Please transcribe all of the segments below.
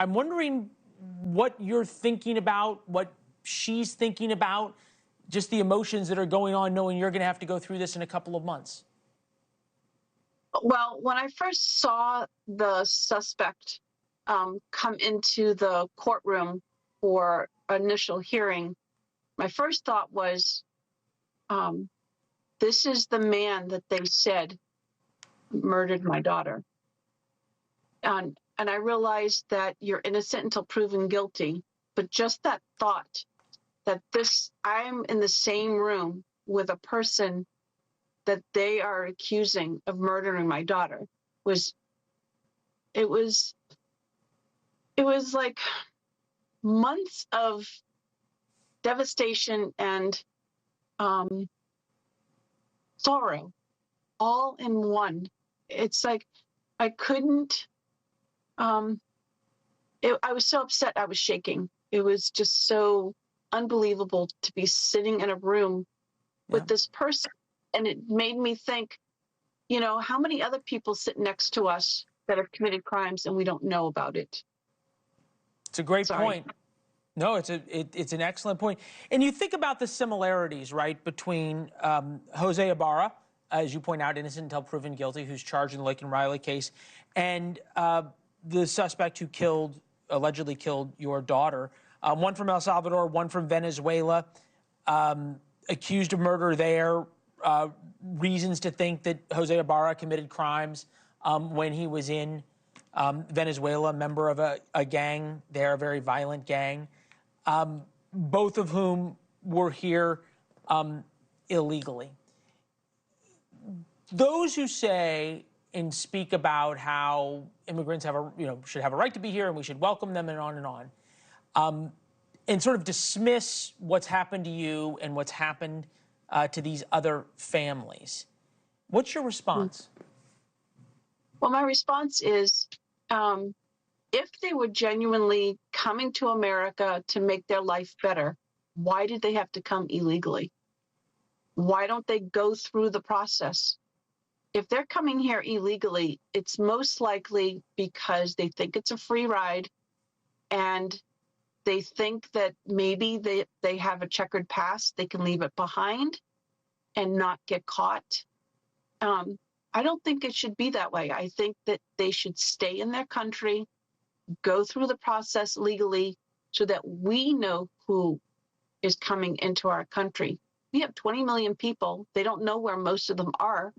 I'm wondering what you're thinking about, what she's thinking about, just the emotions that are going on knowing you're going to have to go through this in a couple of months. Well, when I first saw the suspect come into the courtroom for initial hearing, my first thought was, this is the man that they said murdered my daughter. And I realized that you're innocent until proven guilty. But just that thought that I'm in the same room with a person that they are accusing of murdering my daughter it was like months of devastation and sorrow all in one. It's like I couldn't I was so upset, I was shaking. It was just so unbelievable to be sitting in a room with this person. And it made me think, how many other people sit next to us that have committed crimes and we don't know about it? It's a great point. No, it's an excellent point. And you think about the similarities, right, between Jose Ibarra, as you point out, innocent until proven guilty, who's charged in the Laken Riley case, and the suspect who allegedly killed your daughter. One from El Salvador, one from Venezuela, accused of murder there. Reasons to think that Jose Ibarra committed crimes when he was in Venezuela, a member of a gang there, a very violent gang. Both of whom were here illegally. Those who say and speak about how immigrants should have a right to be here and we should welcome them and on, and sort of dismiss what's happened to you and what's happened to these other families. What's your response? Well, my response is, if they were genuinely coming to America to make their life better, why did they have to come illegally? Why don't they go through the process? If they're coming here illegally, it's most likely because they think it's a free ride and they think that maybe they have a checkered past, they can leave it behind and not get caught. I don't think it should be that way. I think that they should stay in their country, go through the process legally so that we know who is coming into our country. We have 20 million people. They don't know where most of them are.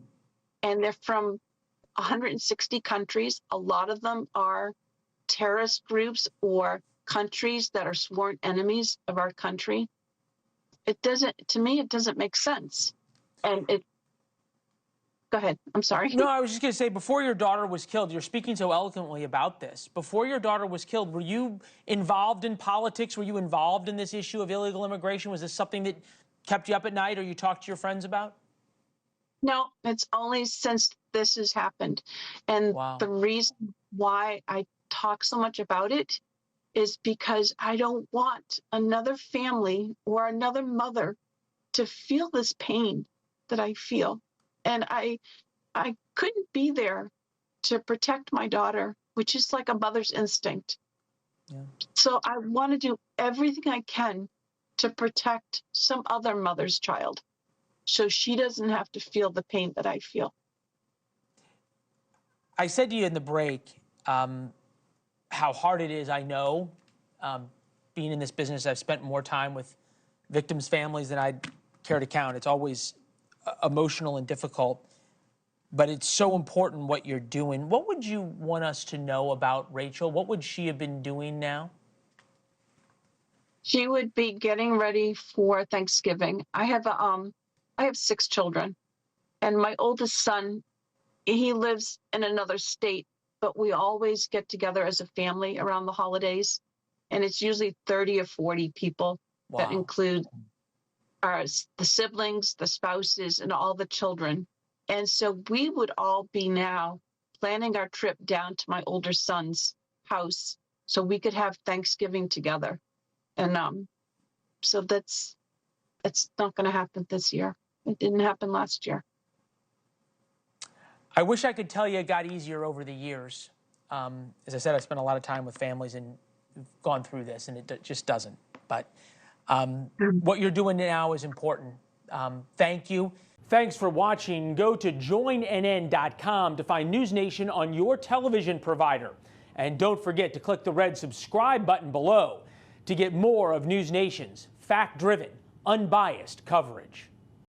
And they're from 160 countries. A lot of them are terrorist groups or countries that are sworn enemies of our country. To me, it doesn't make sense. And go ahead. I'm sorry. No, I was just going to say, before your daughter was killed, you're speaking so eloquently about this. Before your daughter was killed, were you involved in politics? Were you involved in this issue of illegal immigration? Was this something that kept you up at night or you talked to your friends about? No, it's only since this has happened. And the reason why I talk so much about it is because I don't want another family or another mother to feel this pain that I feel. And I couldn't be there to protect my daughter, which is like a mother's instinct. Yeah. So I want to do everything I can to protect some other mother's child so she doesn't have to feel the pain that I feel. I said to you in the break how hard it is, I know. Being in this business, I've spent more time with victims' families than I'd care to count. It's always emotional and difficult, but it's so important what you're doing. What would you want us to know about Rachel? What would she have been doing now? She would be getting ready for Thanksgiving. I have 6 children, and my oldest son, he lives in another state, but we always get together as a family around the holidays, and it's usually 30 or 40 people. Wow. That include the siblings, the spouses, and all the children. And so we would all be now planning our trip down to my older son's house so we could have Thanksgiving together. And so that's not going to happen this year. It didn't happen last year. I wish I could tell you it got easier over the years. As I said, I spent a lot of time with families and gone through this, and it just doesn't. But what you're doing now is important. Thank you. Thanks for watching. Go to joinnn.com to find NewsNation on your television provider. And don't forget to click the red subscribe button below to get more of NewsNation's fact-driven, unbiased coverage.